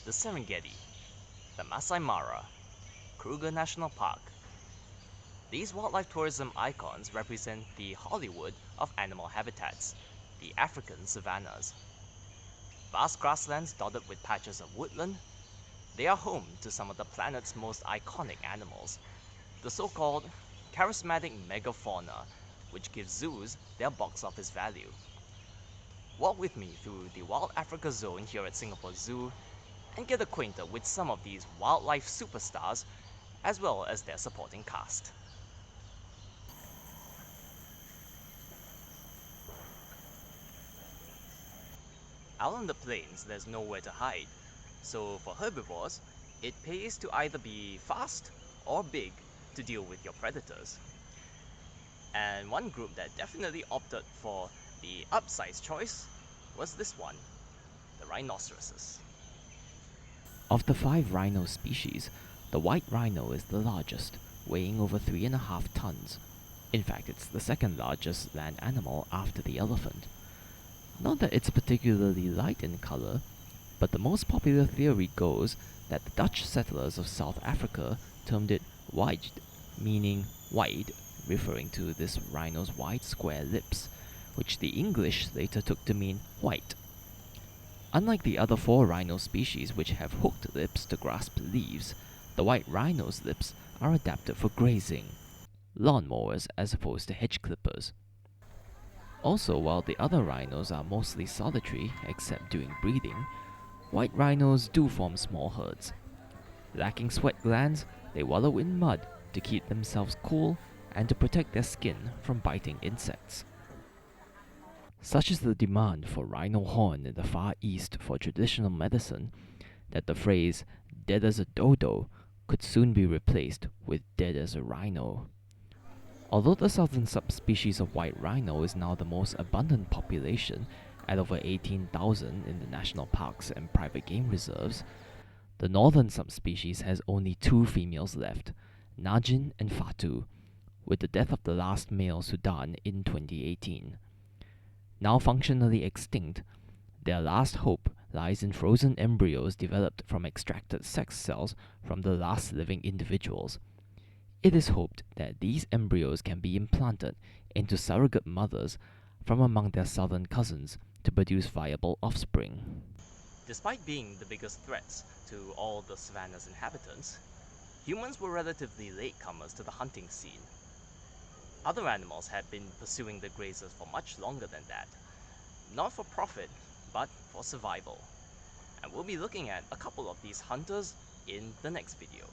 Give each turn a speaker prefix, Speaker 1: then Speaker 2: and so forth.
Speaker 1: the Serengeti, the Masai Mara, Kruger National Park. These wildlife tourism icons represent the Hollywood of animal habitats, the African savannas. Vast grasslands dotted with patches of woodland, they are home to some of the planet's most iconic animals, the so-called charismatic megafauna, which gives zoos their box office value. Walk with me through the Wild Africa Zone here at Singapore Zoo and get acquainted with some of these wildlife superstars as well as their supporting cast. Out on the plains, there's nowhere to hide, so for herbivores, it pays to either be fast or big to deal with your predators. And one group that definitely opted for the upsize choice was this one, the rhinoceroses.
Speaker 2: Of the 5 rhino species, the white rhino is the largest, weighing over 3.5 tons. In fact, it's the second largest land animal after the elephant. Not that it's particularly light in color, but the most popular theory goes that the Dutch settlers of South Africa termed it wide, meaning wide, referring to this rhino's wide square lips, which the English later took to mean white. Unlike the other 4 rhino species which have hooked lips to grasp leaves, the white rhino's lips are adapted for grazing, lawnmowers as opposed to hedge clippers. Also, while the other rhinos are mostly solitary except during breeding, white rhinos do form small herds. Lacking sweat glands, they wallow in mud to keep themselves cool and to protect their skin from biting insects. Such is the demand for rhino horn in the Far East for traditional medicine that the phrase dead as a dodo could soon be replaced with dead as a rhino. Although the southern subspecies of white rhino is now the most abundant population at over 18,000 in the national parks and private game reserves, the northern subspecies has only 2 females left, Najin and Fatu, with the death of the last male Sudan in 2018. Now functionally extinct, their last hope lies in frozen embryos developed from extracted sex cells from the last living individuals. It is hoped that these embryos can be implanted into surrogate mothers from among their southern cousins to produce viable offspring.
Speaker 1: Despite being the biggest threats to all the savanna's inhabitants, humans were relatively latecomers to the hunting scene. Other animals had been pursuing the grazers for much longer than that, not for profit, but for survival. And we'll be looking at a couple of these hunters in the next video.